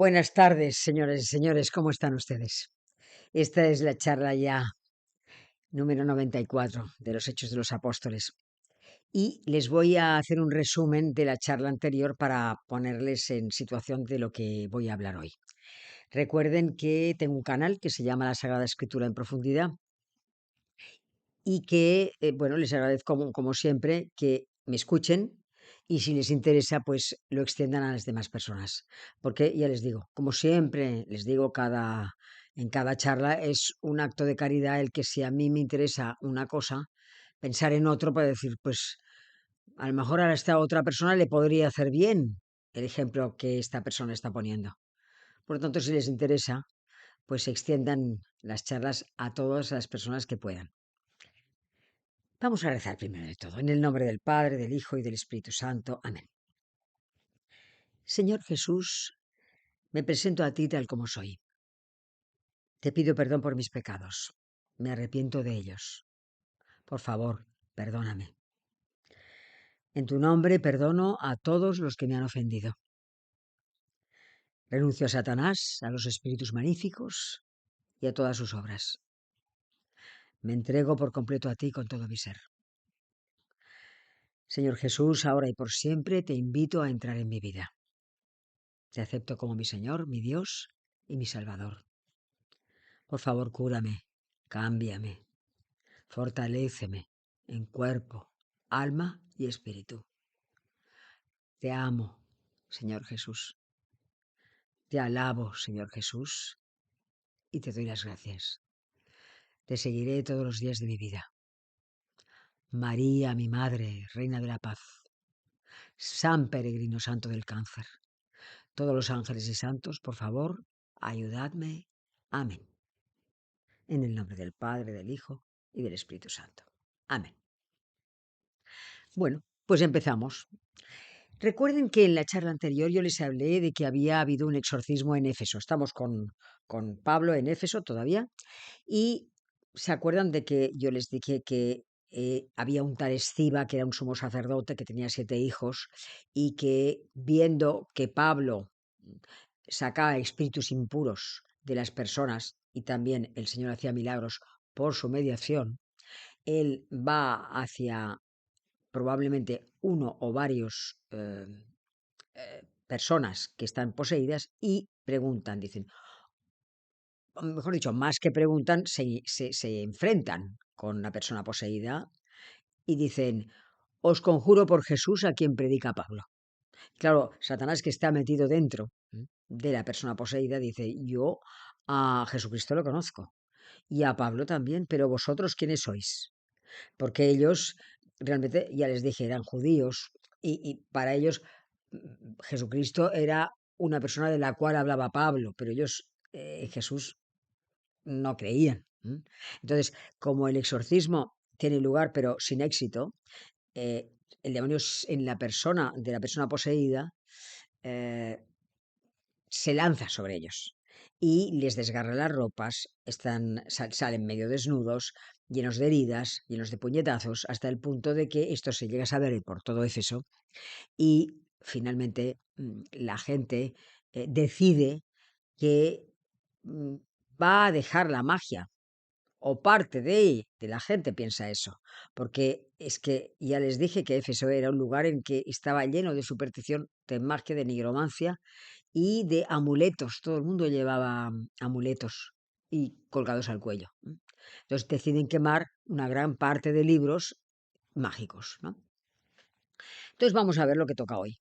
Buenas tardes, señores y señores, ¿cómo están ustedes? Esta es la charla ya número 94 de los Hechos de los Apóstoles. Y les voy a hacer un resumen de la charla anterior para ponerles en situación de lo que voy a hablar hoy. Recuerden que tengo un canal que se llama La Sagrada Escritura en Profundidad y que, bueno, les agradezco como siempre que me escuchen y si les interesa, pues lo extiendan a las demás personas. Porque ya les digo, como siempre les digo en cada charla, es un acto de caridad el que si a mí me interesa una cosa, pensar en otro para decir, pues a lo mejor a esta otra persona le podría hacer bien el ejemplo que esta persona está poniendo. Por lo tanto, si les interesa, pues extiendan las charlas a todas las personas que puedan. Vamos a rezar primero de todo, en el nombre del Padre, del Hijo y del Espíritu Santo. Amén. Señor Jesús, me presento a ti tal como soy. Te pido perdón por mis pecados. Me arrepiento de ellos. Por favor, perdóname. En tu nombre perdono a todos los que me han ofendido. Renuncio a Satanás, a los espíritus maléficos y a todas sus obras. Me entrego por completo a ti con todo mi ser. Señor Jesús, ahora y por siempre te invito a entrar en mi vida. Te acepto como mi Señor, mi Dios y mi Salvador. Por favor, cúrame, cámbiame, fortaléceme en cuerpo, alma y espíritu. Te amo, Señor Jesús. Te alabo, Señor Jesús, y te doy las gracias. Te seguiré todos los días de mi vida. María, mi Madre, Reina de la Paz. San Peregrino Santo del Cáncer. Todos los ángeles y santos, por favor, ayudadme. Amén. En el nombre del Padre, del Hijo y del Espíritu Santo. Amén. Bueno, pues empezamos. Recuerden que en la charla anterior yo les hablé de que había habido un exorcismo en Éfeso. Estamos con Pablo en Éfeso todavía. Y se acuerdan de que yo les dije que había un tal Esciba, que era un sumo sacerdote, que tenía 7 hijos, y que viendo que Pablo sacaba espíritus impuros de las personas y también el Señor hacía milagros por su mediación, él va hacia probablemente uno o varios personas que están poseídas y preguntan, dicen, o mejor dicho, más que preguntan, se enfrentan con la persona poseída y dicen, os conjuro por Jesús a quien predica Pablo. Claro, Satanás, que está metido dentro de la persona poseída, dice, yo a Jesucristo lo conozco y a Pablo también, pero vosotros ¿quiénes sois? Porque ellos realmente, ya les dije, eran judíos y para ellos Jesucristo era una persona de la cual hablaba Pablo, pero ellos Jesús no creían. Entonces, como el exorcismo tiene lugar pero sin éxito, el demonio en la persona de la persona poseída eh, se lanza sobre ellos y les desgarra las ropas, salen medio desnudos, llenos de heridas, llenos de puñetazos, hasta el punto de que esto se llega a saber por todo Éfeso y finalmente la gente decide que va a dejar la magia, o parte de la gente piensa eso, porque es que ya les dije que Éfeso era un lugar en que estaba lleno de superstición, de magia, de nigromancia y de amuletos. Todo el mundo llevaba amuletos y colgados al cuello. Entonces deciden quemar una gran parte de libros mágicos, ¿no? Entonces vamos a ver lo que toca hoy.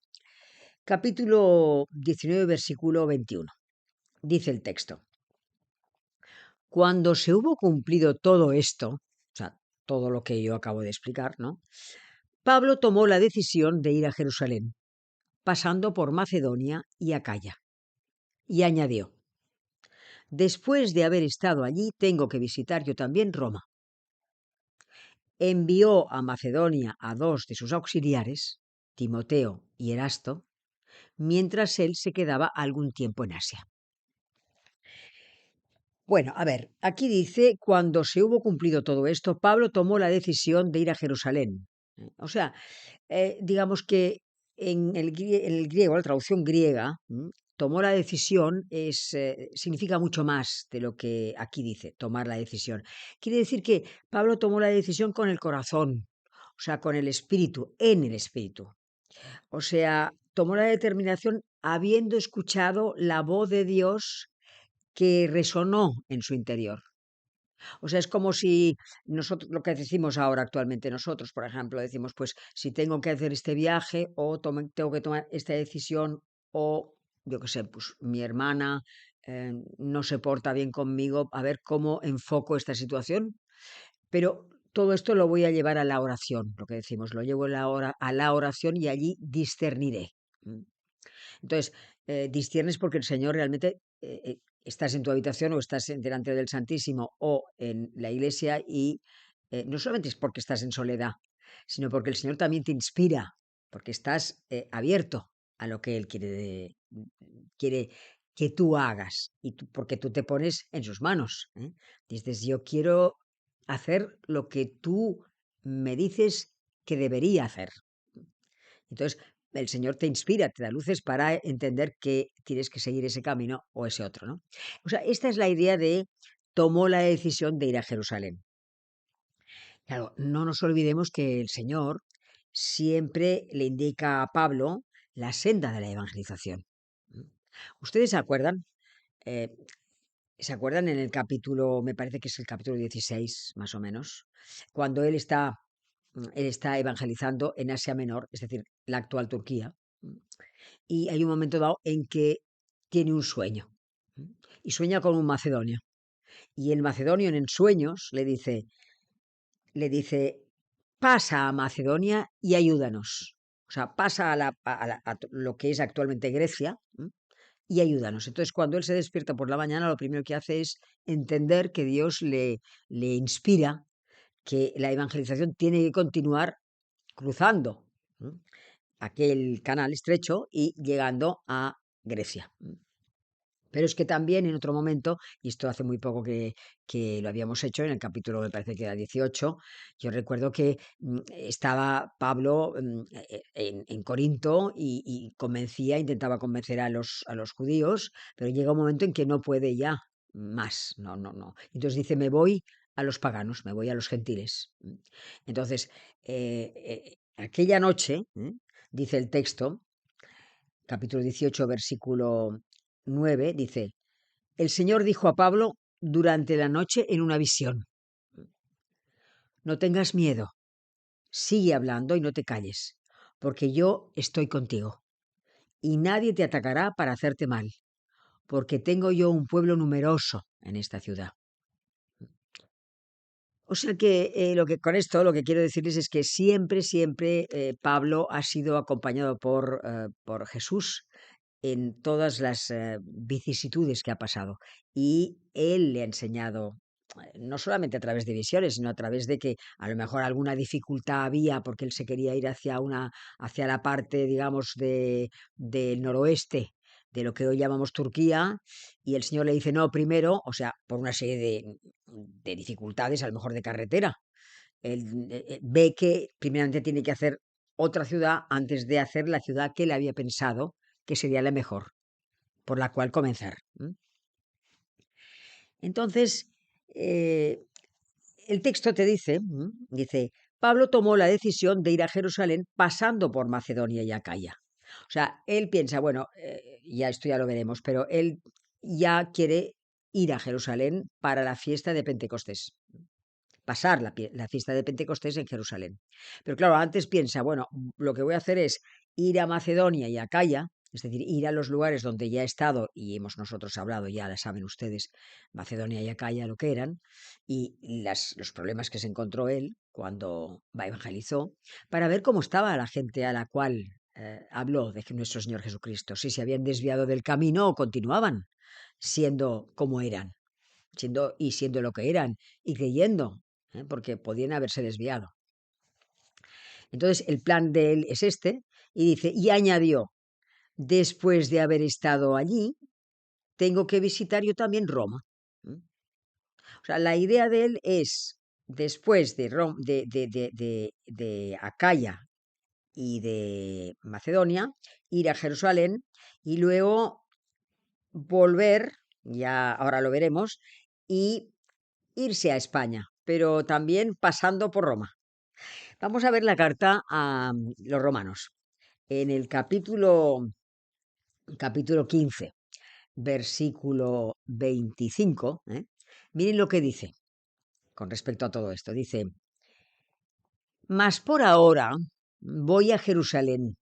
Capítulo 19, versículo 21. Dice el texto. Cuando se hubo cumplido todo esto, o sea, todo lo que yo acabo de explicar, ¿no? Pablo tomó la decisión de ir a Jerusalén, pasando por Macedonia y Acaya, y añadió, después de haber estado allí, tengo que visitar yo también Roma. Envió a Macedonia a 2 de sus auxiliares, Timoteo y Erasto, mientras él se quedaba algún tiempo en Asia. Bueno, a ver, aquí dice, cuando se hubo cumplido todo esto, Pablo tomó la decisión de ir a Jerusalén. O sea, digamos que en el griego, la traducción griega, tomó la decisión significa mucho más de lo que aquí dice, tomar la decisión. Quiere decir que Pablo tomó la decisión con el corazón, o sea, con el espíritu, en el espíritu. O sea, tomó la determinación habiendo escuchado la voz de Dios que resonó en su interior. O sea, es como si nosotros, lo que decimos ahora actualmente nosotros, por ejemplo, decimos, pues si tengo que hacer este viaje o tengo que tomar esta decisión o, yo qué sé, pues mi hermana no se porta bien conmigo, a ver cómo enfoco esta situación. Pero todo esto lo voy a llevar a la oración, lo que decimos, lo llevo a la oración y allí discerniré. ¿Mm? Entonces, disciernes porque el Señor realmente estás en tu habitación o estás delante del Santísimo o en la iglesia y no solamente es porque estás en soledad, sino porque el Señor también te inspira, porque estás abierto a lo que Él quiere que tú hagas y porque tú te pones en sus manos. Dices, yo quiero hacer lo que tú me dices que debería hacer. Entonces, el Señor te inspira, te da luces para entender que tienes que seguir ese camino o ese otro, ¿no? O sea, esta es la idea de tomó la decisión de ir a Jerusalén. Claro, no nos olvidemos que el Señor siempre le indica a Pablo la senda de la evangelización. ¿Mm? ¿Ustedes se acuerdan? Eh, ¿Se acuerdan en el capítulo, me parece que es el capítulo 16, más o menos, cuando él está evangelizando en Asia Menor, es decir, la actual Turquía? Y hay un momento dado en que tiene un sueño y sueña con un macedonio. Y el macedonio en sueños le dice, pasa a Macedonia y ayúdanos. O sea, pasa a lo que es actualmente Grecia y ayúdanos. Entonces, cuando él se despierta por la mañana, lo primero que hace es entender que Dios le inspira que la evangelización tiene que continuar cruzando aquel canal estrecho y llegando a Grecia. Pero es que también en otro momento, y esto hace muy poco que lo habíamos hecho, en el capítulo me parece que era 18, yo recuerdo que estaba Pablo en Corinto y intentaba convencer a los judíos, pero llega un momento en que no puede ya más, no, no, no. Entonces dice, me voy a los paganos, me voy a los gentiles. Entonces, aquella noche, dice el texto, capítulo 18, versículo 9, dice, el Señor dijo a Pablo durante la noche en una visión, no tengas miedo, sigue hablando y no te calles, porque yo estoy contigo, y nadie te atacará para hacerte mal, porque tengo yo un pueblo numeroso en esta ciudad. O sea que, con esto lo que quiero decirles es que siempre, siempre Pablo ha sido acompañado por Jesús en todas las vicisitudes que ha pasado. Y él le ha enseñado, no solamente a través de visiones, sino a través de que a lo mejor alguna dificultad había porque él se quería ir hacia la parte, digamos, del noroeste de lo que hoy llamamos Turquía, y el Señor le dice no primero, o sea, por una serie de dificultades, a lo mejor de carretera. Él ve que primeramente tiene que hacer otra ciudad antes de hacer la ciudad que él había pensado que sería la mejor, por la cual comenzar. Entonces, el texto te dice, Pablo tomó la decisión de ir a Jerusalén pasando por Macedonia y Acaya. O sea, él piensa, bueno, ya esto ya lo veremos, pero él ya quiere ir a Jerusalén para la fiesta de Pentecostés, pasar la fiesta de Pentecostés en Jerusalén. Pero claro, antes piensa, bueno, lo que voy a hacer es ir a Macedonia y a Acaya, es decir, ir a los lugares donde ya he estado y hemos nosotros hablado, ya la saben ustedes, Macedonia y Acaya lo que eran, y los problemas que se encontró él cuando evangelizó, para ver cómo estaba la gente a la cual habló de nuestro Señor Jesucristo, si se habían desviado del camino o continuaban siendo como eran, siendo lo que eran y creyendo, porque podían haberse desviado. Entonces, el plan de él es este, y dice, y añadió, después de haber estado allí, tengo que visitar yo también Roma. O sea, la idea de él es, después de Acaya y de Macedonia, ir a Jerusalén y luego volver, ya ahora lo veremos, y irse a España, pero también pasando por Roma. Vamos a ver la carta a los romanos. En el capítulo 15, versículo 25, miren lo que dice con respecto a todo esto. Dice, mas por ahora voy a Jerusalén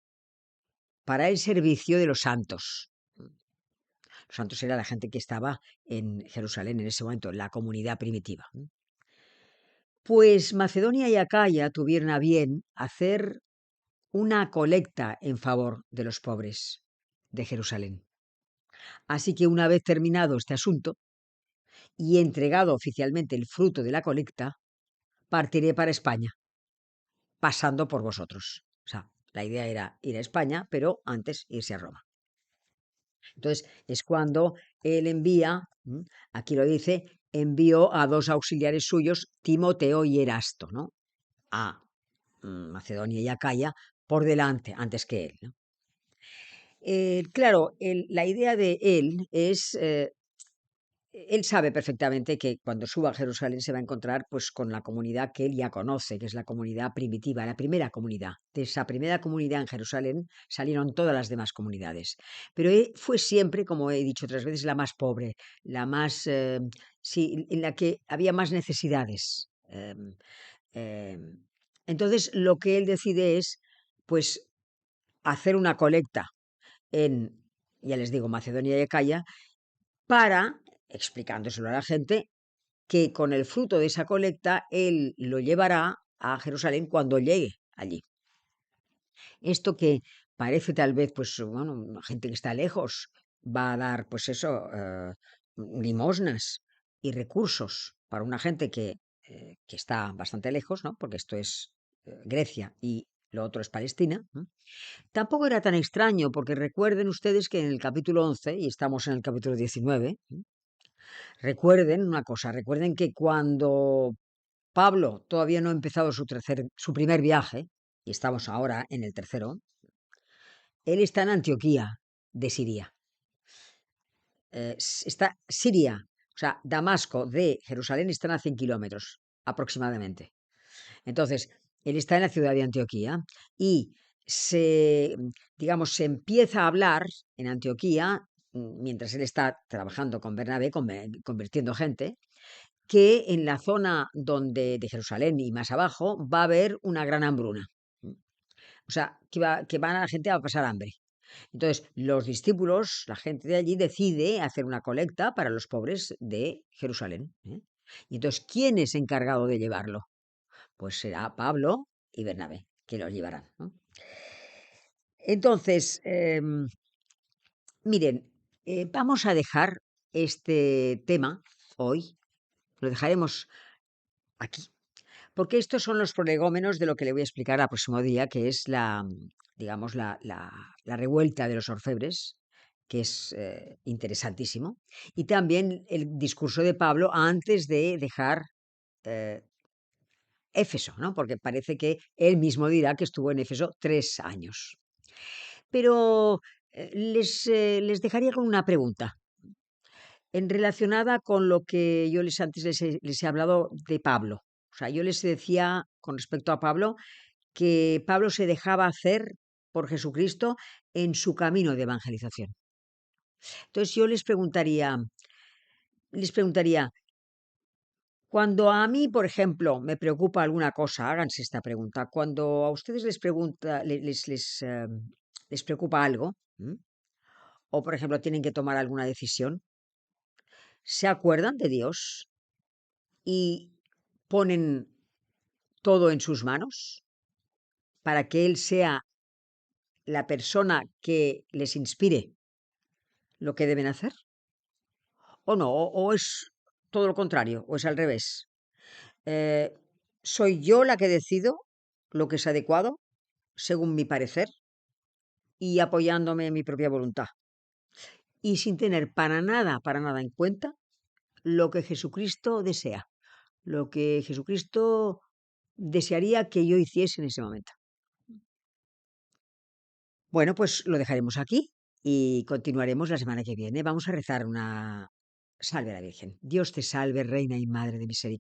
para el servicio de los santos. Los santos era la gente que estaba en Jerusalén en ese momento, la comunidad primitiva. Pues Macedonia y Acaya tuvieron a bien hacer una colecta en favor de los pobres de Jerusalén. Así que una vez terminado este asunto y entregado oficialmente el fruto de la colecta, partiré para España, pasando por vosotros. O sea, la idea era ir a España, pero antes irse a Roma. Entonces, es cuando él envía, aquí lo dice, envió a dos auxiliares suyos, Timoteo y Erasto, ¿no? A Macedonia y Acaya por delante, antes que él, ¿no? Claro, la idea de él es él sabe perfectamente que cuando suba a Jerusalén se va a encontrar pues con la comunidad que él ya conoce, que es la comunidad primitiva, la primera comunidad. De esa primera comunidad en Jerusalén salieron todas las demás comunidades. Pero fue siempre, como he dicho otras veces, la más pobre, la más, sí, en la que había más necesidades. Entonces, lo que él decide es, pues, hacer una colecta en, ya les digo, Macedonia y Acaya, para, explicándoselo a la gente, que con el fruto de esa colecta él lo llevará a Jerusalén cuando llegue allí. Esto que parece tal vez, pues bueno, gente que está lejos va a dar, pues eso, limosnas y recursos para una gente que está bastante lejos, ¿no? Porque esto es Grecia y lo otro es Palestina. Tampoco era tan extraño, porque recuerden ustedes que en el capítulo 11, y estamos en el capítulo 19, recuerden una cosa, recuerden que cuando Pablo todavía no ha empezado su primer viaje, y estamos ahora en el tercero, él está en Antioquía de Siria. Está Siria, o sea, Damasco de Jerusalén están a 100 kilómetros aproximadamente. Entonces, él está en la ciudad de Antioquía y digamos, se empieza a hablar en Antioquía, mientras él está trabajando con Bernabé, convirtiendo gente, que en la zona de Jerusalén y más abajo va a haber una gran hambruna. O sea, que van a la gente a pasar hambre. Entonces, los discípulos, la gente de allí, decide hacer una colecta para los pobres de Jerusalén. Y entonces, ¿quién es encargado de llevarlo? Pues será Pablo y Bernabé, que los llevarán, ¿no? Entonces, miren, vamos a dejar este tema hoy, lo dejaremos aquí, porque estos son los prolegómenos de lo que le voy a explicar el próximo día, que es digamos, la revuelta de los orfebres, que es interesantísimo, y también el discurso de Pablo antes de dejar eh, Éfeso, ¿no? Porque parece que él mismo dirá que estuvo en Éfeso 3 años. Pero les dejaría con una pregunta en relacionada con lo que yo antes les he hablado de Pablo. O sea, yo les decía con respecto a Pablo que Pablo se dejaba hacer por Jesucristo en su camino de evangelización. Entonces yo les preguntaría, cuando a mí, por ejemplo, me preocupa alguna cosa, háganse esta pregunta. Cuando a ustedes les preocupa algo, o por ejemplo tienen que tomar alguna decisión, ¿se acuerdan de Dios y ponen todo en sus manos para que Él sea la persona que les inspire lo que deben hacer? ¿O no? ¿O es todo lo contrario? ¿O es al revés? Eh, ¿Soy yo la que decido lo que es adecuado, según mi parecer, y apoyándome en mi propia voluntad? Y sin tener para nada en cuenta lo que Jesucristo desea, lo que Jesucristo desearía que yo hiciese en ese momento. Bueno, pues lo dejaremos aquí. y continuaremos la semana que viene. Vamos a rezar una salve a la Virgen. Dios te salve, Reina y Madre de misericordia.